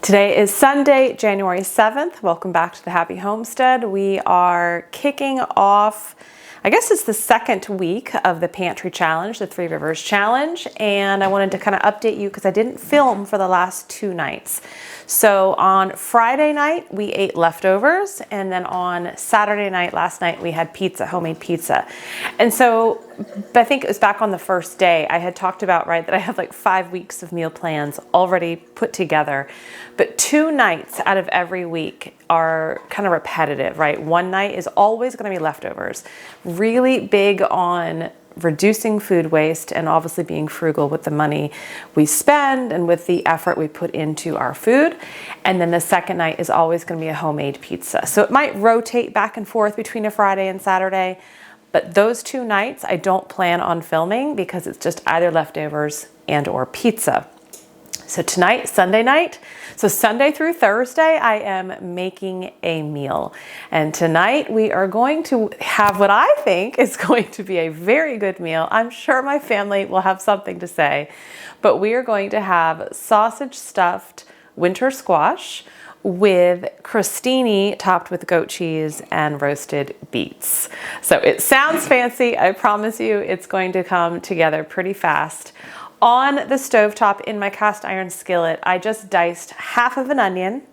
Today is Sunday, January 7th. Welcome back to the Happy Homestead. We are kicking off, I guess it's the second week of the Pantry Challenge, the Three Rivers Challenge, and I wanted to kind of update you because I didn't film for the last two nights. So on Friday night, we ate leftovers, and then on Saturday night, last night, we had pizza, homemade pizza. And so I think it was back on the first day, I had talked about, right, that I have like 5 weeks of meal plans already put together. But 2 nights out of every week are kind of repetitive, right? One night is always going to be leftovers. Really big on reducing food waste and obviously being frugal with the money we spend and with the effort we put into our food. And then the second night is always going to be a homemade pizza. So it might rotate back and forth between a Friday and Saturday, but those 2 nights I don't plan on filming because it's just either leftovers and or pizza. So tonight, Sunday night, so Sunday through Thursday, I am making a meal. And tonight we are going to have what I think is going to be a very good meal. I'm sure my family will have something to say, but we are going to have sausage stuffed winter squash with crostini topped with goat cheese and roasted beets. So it sounds fancy. I promise you it's going to come together pretty fast. On the stovetop in my cast iron skillet, I just diced half of an onion,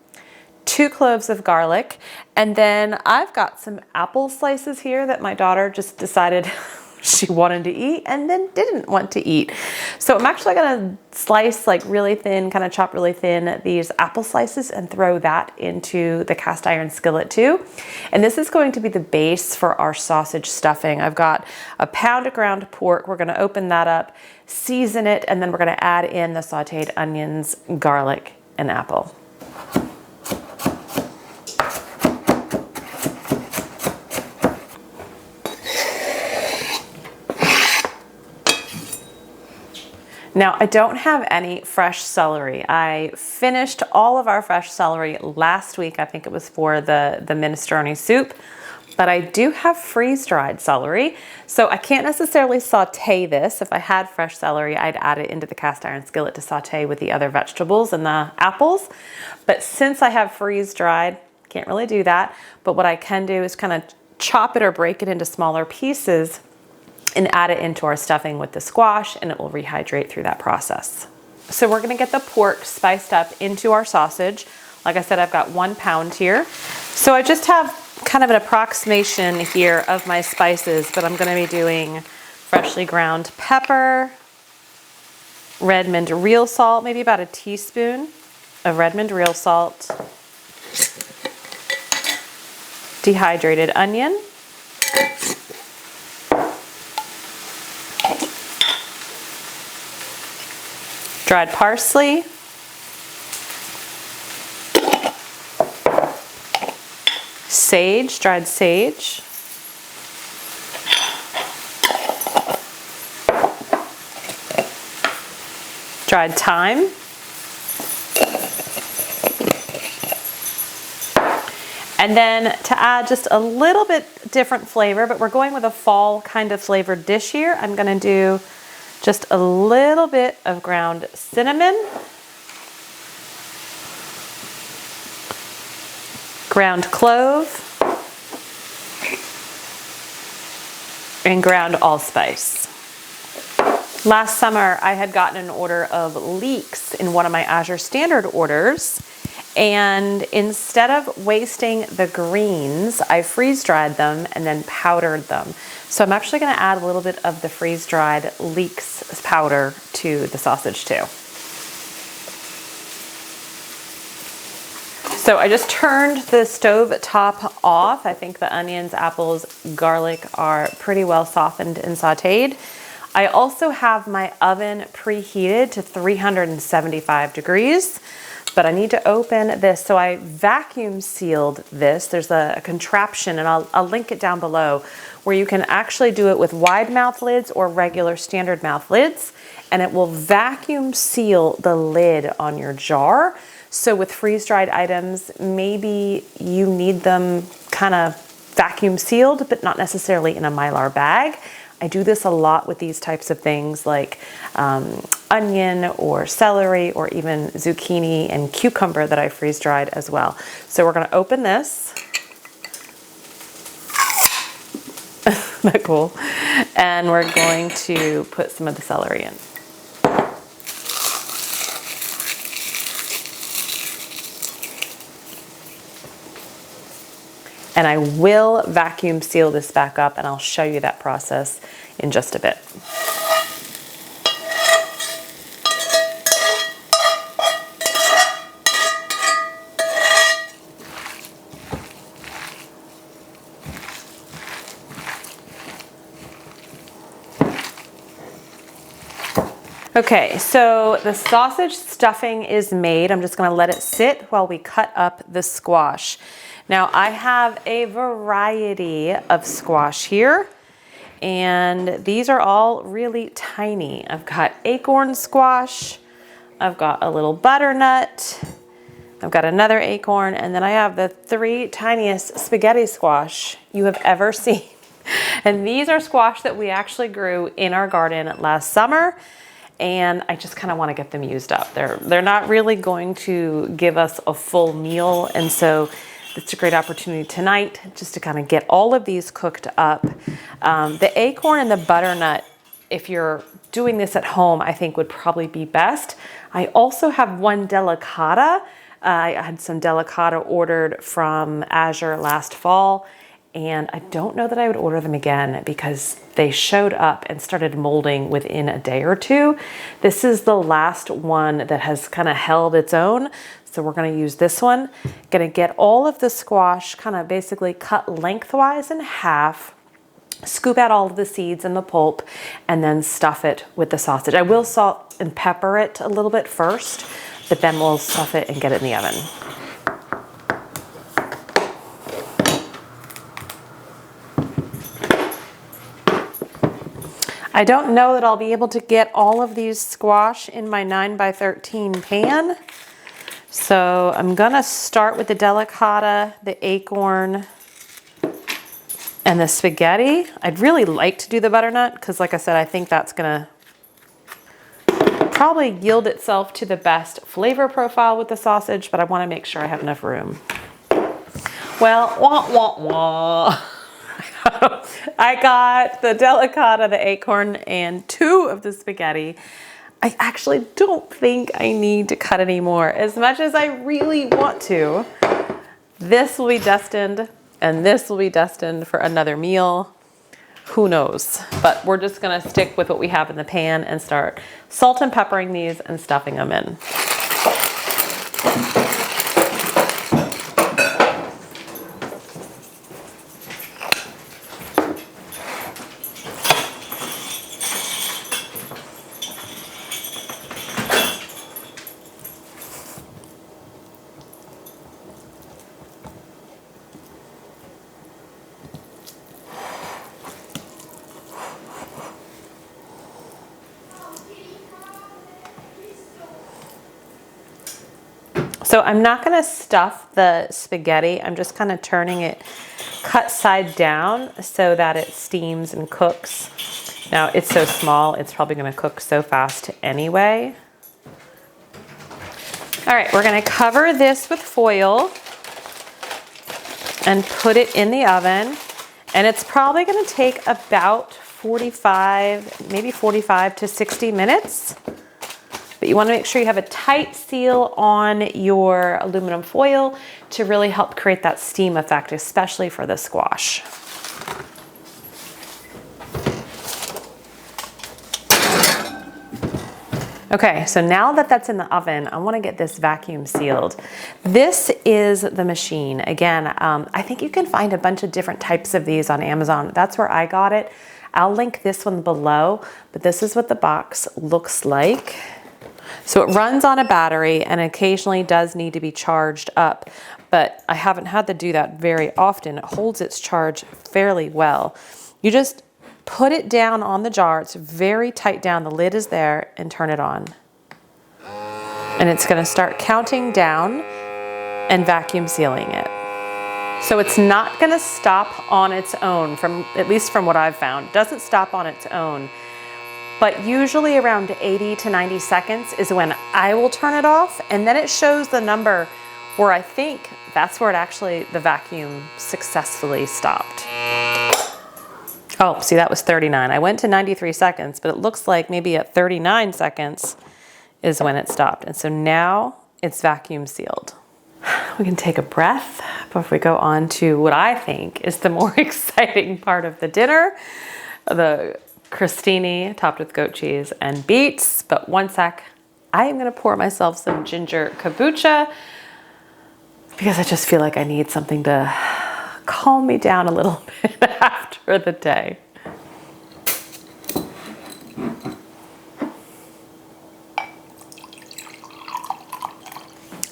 2 cloves of garlic, and then I've got some apple slices here that my daughter just decided she wanted to eat and then didn't want to eat. So I'm actually gonna slice like really thin, kind of chop really thin these apple slices and throw that into the cast iron skillet too. And this is going to be the base for our sausage stuffing. I've got a pound of ground pork. We're gonna open that up, season it, and then we're gonna add in the sauteed onions, garlic, and apple. Now, I don't have any fresh celery. I finished all of our fresh celery last week. I think it was for the minestrone soup, but I do have freeze-dried celery. So I can't necessarily saute this. If I had fresh celery, I'd add it into the cast iron skillet to saute with the other vegetables and the apples. But since I have freeze-dried, can't really do that. But what I can do is kind of chop it or break it into smaller pieces and add it into our stuffing with the squash, and it will rehydrate through that process. So we're gonna get the pork spiced up into our sausage. Like I said, I've got 1 pound here. So I just have kind of an approximation here of my spices, but I'm gonna be doing freshly ground pepper, Redmond real salt, maybe about a teaspoon of Redmond real salt, dehydrated onion, dried parsley, sage, dried sage, dried thyme, and then to add just a little bit different flavor, but we're going with a fall kind of flavored dish here, I'm gonna do just a little bit of ground cinnamon, ground clove, and ground allspice. Last summer, I had gotten an order of leeks in one of my Azure Standard orders, and instead of wasting the greens, I freeze-dried them and then powdered them. So I'm actually gonna add a little bit of the freeze-dried leeks powder to the sausage too. So I just turned the stove top off. I think the onions, apples, garlic are pretty well softened and sauteed. I also have my oven preheated to 375 degrees. But I need to open this, so I vacuum sealed this. There's a contraption, and I'll link it down below, where you can actually do it with wide mouth lids or regular standard mouth lids, and it will vacuum seal the lid on your jar. So with freeze-dried items, maybe you need them kind of vacuum sealed, but not necessarily in a Mylar bag. I do this a lot with these types of things like onion or celery or even zucchini and cucumber that I freeze dried as well. So we're going to open this. Isn't that cool? And we're going to put some of the celery in. And I will vacuum seal this back up, and I'll show you that process in just a bit. Okay, so the sausage stuffing is made. I'm just going to let it sit while we cut up the squash. Now I have a variety of squash here, and these are all really tiny. I've got acorn squash, I've got a little butternut, I've got another acorn, and then I have the 3 tiniest spaghetti squash you have ever seen. And these are squash that we actually grew in our garden last summer, and I just kind of want to get them used up. They're not really going to give us a full meal, and so it's a great opportunity tonight just to kind of get all of these cooked up. The acorn and the butternut, if you're doing this at home, I think would probably be best. I also have one delicata. I had some delicata ordered from Azure last fall, and I don't know that I would order them again because they showed up and started molding within a day or two. This is the last one that has kind of held its own. So we're going to use this one. Going to get all of the squash kind of basically cut lengthwise in half, scoop out all of the seeds and the pulp, and then stuff it with the sausage. I will salt and pepper it a little bit first, but then we'll stuff it and get it in the oven. I don't know that I'll be able to get all of these squash in my 9x13 pan. So I'm gonna start with the delicata, the acorn, and the spaghetti. I'd really like to do the butternut because, like I said, I think that's gonna probably yield itself to the best flavor profile with the sausage, but I wanna make sure I have enough room. Well, wah, wah, wah. I got the delicata, the acorn, and 2 of the spaghetti. I actually don't think I need to cut any more. As much as I really want to, this will be destined, and this will be destined for another meal. Who knows? But we're just gonna stick with what we have in the pan and start salt and peppering these and stuffing them in. So I'm not gonna stuff the spaghetti. I'm just kind of turning it cut side down so that it steams and cooks. Now it's so small, it's probably gonna cook so fast anyway. All right, we're gonna cover this with foil and put it in the oven. And it's probably gonna take about 45 to 60 minutes. But you want to make sure you have a tight seal on your aluminum foil to really help create that steam effect, especially for the squash. Okay, so now that that's in the oven, I want to get this vacuum sealed. This is the machine. Again, I think you can find a bunch of different types of these on Amazon. That's where I got it. I'll link this one below, but this is what the box looks like. So it runs on a battery and occasionally does need to be charged up, but I haven't had to do that very often. It holds its charge fairly well. You just put it down on the jar. It's very tight down. The lid is there, and turn it on. And it's going to start counting down and vacuum sealing it. So it's not gonna stop on its own, at least from what I've found. It doesn't stop on its own, but usually around 80 to 90 seconds is when I will turn it off, and then it shows the number where I think that's where the vacuum successfully stopped. Oh, see, that was 39. I went to 93 seconds, but it looks like maybe at 39 seconds is when it stopped. And so now it's vacuum sealed. We can take a breath before we go on to what I think is the more exciting part of the dinner, the crostini topped with goat cheese and beets. But one sec, I am gonna pour myself some ginger kombucha because I just feel like I need something to calm me down a little bit after the day.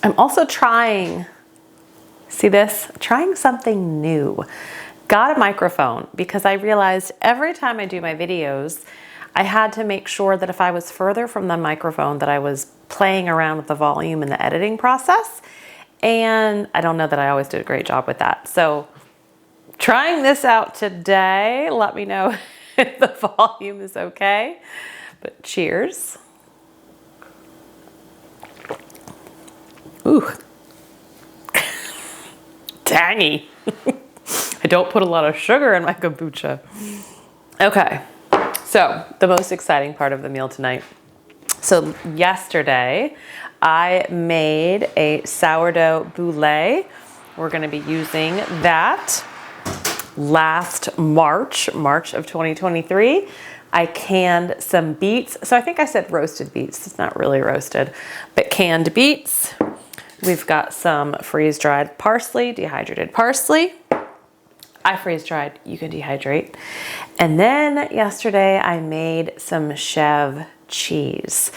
I'm also trying something new. Got a microphone because I realized every time I do my videos, I had to make sure that if I was further from the microphone that I was playing around with the volume in the editing process. And I don't know that I always did a great job with that. So trying this out today, let me know if the volume is okay. But cheers. Ooh, tangy. I don't put a lot of sugar in my kombucha. Okay, so the most exciting part of the meal tonight. So yesterday, I made a sourdough boulé. We're gonna be using that last March of 2023. I canned some beets. So I think I said roasted beets. It's not really roasted, but canned beets. We've got some freeze-dried parsley, dehydrated parsley. I freeze-dried, you can dehydrate. And then yesterday I made some chevre cheese.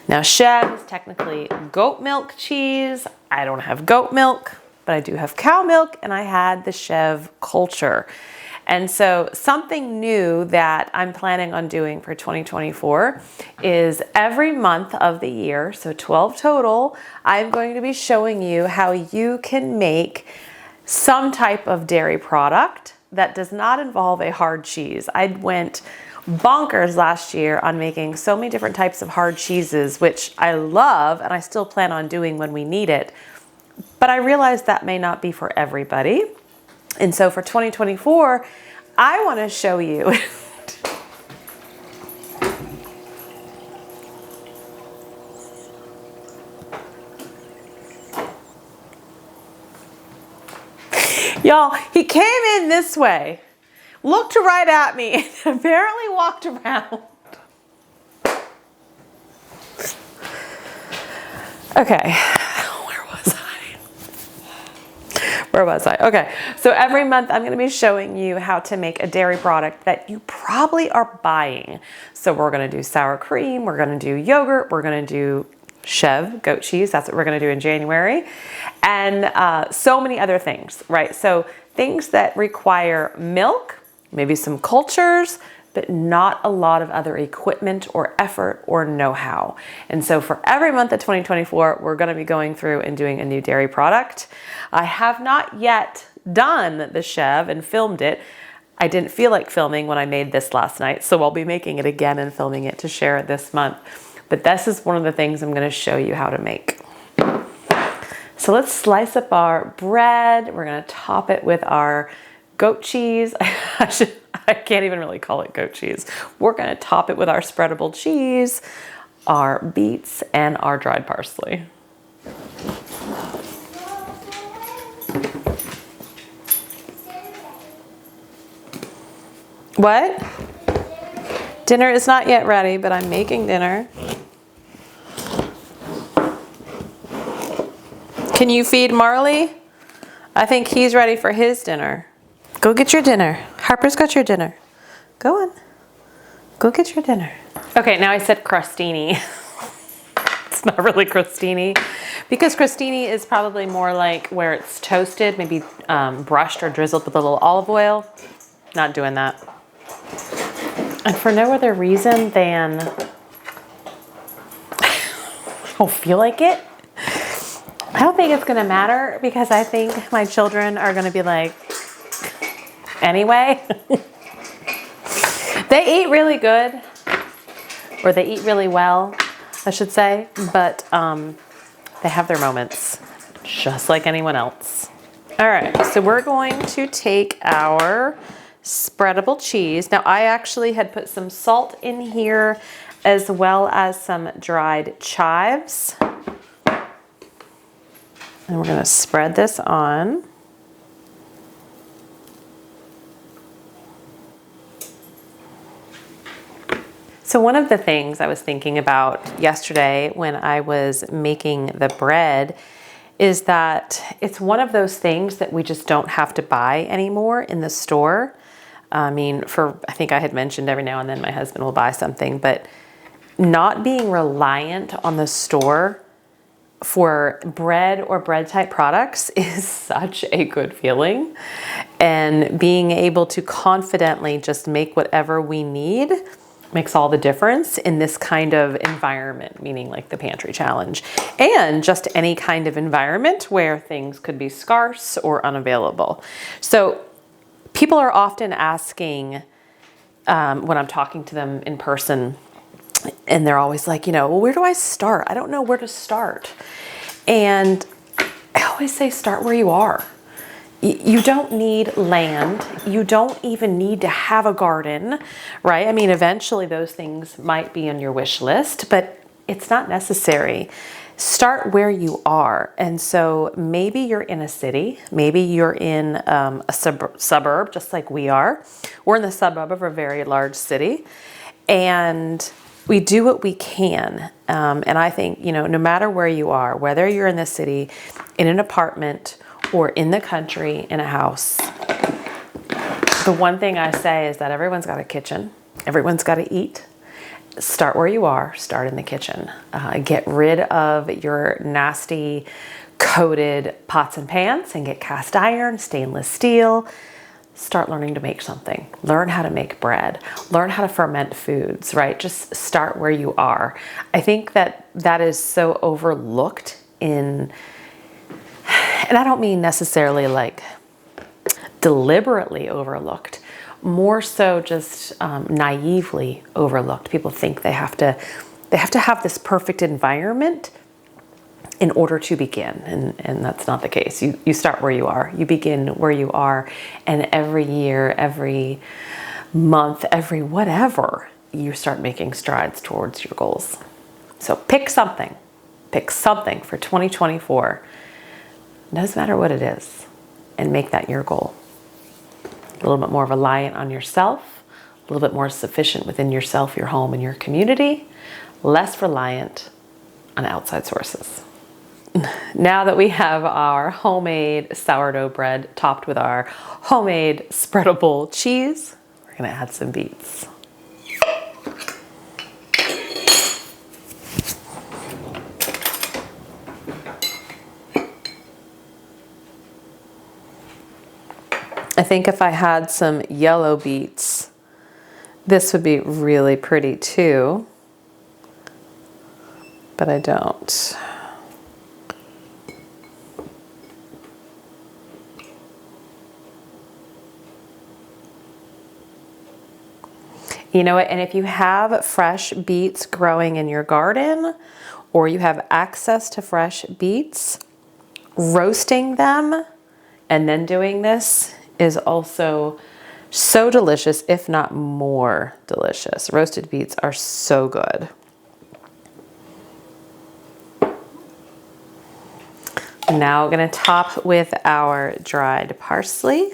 Now chevre is technically goat milk cheese. I don't have goat milk, but I do have cow milk, and I had the chevre culture. And so something new that I'm planning on doing for 2024 is every month of the year, so 12 total, I'm going to be showing you how you can make some type of dairy product that does not involve a hard cheese. I went bonkers last year on making so many different types of hard cheeses, which I love and I still plan on doing when we need it. But I realized that may not be for everybody. And so for 2024, I want to show you y'all, he came in this way, looked right at me, and apparently walked around. Okay. Where was I? Okay, so every month I'm gonna be showing you how to make a dairy product that you probably are buying. So we're gonna do sour cream, we're gonna do yogurt, we're gonna do chevre, goat cheese, that's what we're gonna do in January, and so many other things, right? So things that require milk, maybe some cultures, but not a lot of other equipment or effort or know-how. And so for every month of 2024, we're gonna be going through and doing a new dairy product. I have not yet done the chevre and filmed it. I didn't feel like filming when I made this last night, so I'll be making it again and filming it to share it this month. But this is one of the things I'm gonna show you how to make. So let's slice up our bread. We're gonna top it with our goat cheese. I can't even really call it goat cheese. We're gonna top it with our spreadable cheese, our beets, and our dried parsley. What? Dinner is not yet ready, but I'm making dinner. Can you feed Marley? I think he's ready for his dinner. Go get your dinner. Harper's got your dinner. Go on. Go get your dinner. Okay, now I said crostini. It's not really crostini because crostini is probably more like where it's toasted, maybe brushed or drizzled with a little olive oil. Not doing that. And for no other reason than I don't feel like it. I don't think it's gonna matter because I think my children are gonna be like, anyway. They eat really good, or they eat really well, I should say, but they have their moments, just like anyone else. All right, so we're going to take our spreadable cheese. Now, I actually had put some salt in here as well as some dried chives. And we're gonna spread this on. So one of the things I was thinking about yesterday when I was making the bread is that it's one of those things that we just don't have to buy anymore in the store. I mean, I think I had mentioned every now and then my husband will buy something, but not being reliant on the store for bread or bread type products is such a good feeling. And being able to confidently just make whatever we need makes all the difference in this kind of environment, meaning like the pantry challenge, and just any kind of environment where things could be scarce or unavailable. So people are often asking when I'm talking to them in person, and they're always like, well, where do I start? I don't know where to start. And I always say, start where you are. You don't need land. You don't even need to have a garden, right? I mean, eventually those things might be on your wish list, but it's not necessary. Start where you are. And so maybe you're in a city, maybe you're in a suburb, just like we are. We're in the suburb of a very large city, and we do what we can. And I think, no matter where you are, whether you're in the city, in an apartment, or in the country, in a house, the one thing I say is that everyone's got a kitchen. Everyone's got to eat. Start where you are. Start in the kitchen. Get rid of your nasty coated pots and pans and get cast iron, stainless steel. Start learning to make something. Learn how to make bread. Learn how to ferment foods, right? Just start where you are. I think that is so overlooked and I don't mean necessarily like deliberately overlooked, more so just naively overlooked. People think they have to have this perfect environment in order to begin, and that's not the case. You start where you are. You begin where you are, and every year, every month, every whatever, you start making strides towards your goals. So pick something. Pick something for 2024. Doesn't matter what it is, and make that your goal. A little bit more reliant on yourself, a little bit more sufficient within yourself, your home, and your community, less reliant on outside sources. Now that we have our homemade sourdough bread topped with our homemade spreadable cheese, we're gonna add some beets. I think if I had some yellow beets, this would be really pretty too, but I don't. You know what, and if you have fresh beets growing in your garden, or you have access to fresh beets, roasting them and then doing this is also so delicious, if not more delicious. Roasted beets are so good. Now we're gonna top with our dried parsley.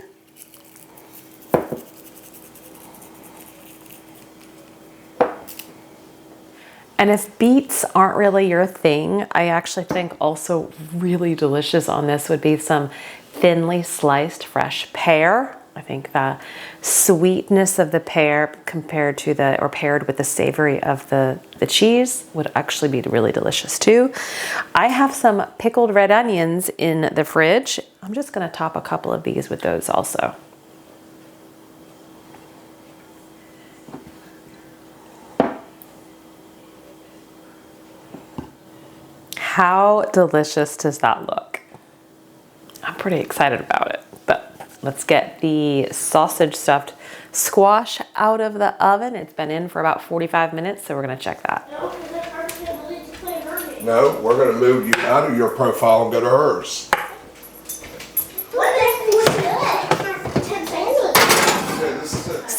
And if beets aren't really your thing, I actually think also really delicious on this would be some thinly sliced fresh pear. I think the sweetness of the pear compared to paired with the savory of the cheese would actually be really delicious too. I have some pickled red onions in the fridge. I'm just gonna top a couple of these with those also. How delicious does that look? I'm pretty excited about it, but let's get the sausage stuffed squash out of the oven. It's been in for about 45 minutes, so we're gonna check that. No, we're gonna move you out of your profile and go to hers.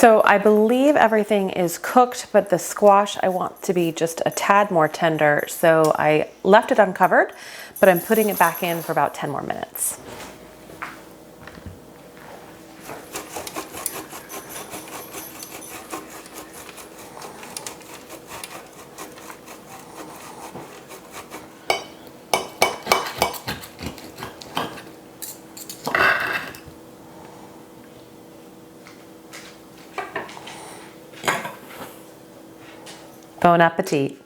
So I believe everything is cooked, but the squash I want to be just a tad more tender. So I left it uncovered, but I'm putting it back in for about 10 more minutes. Bon appetit.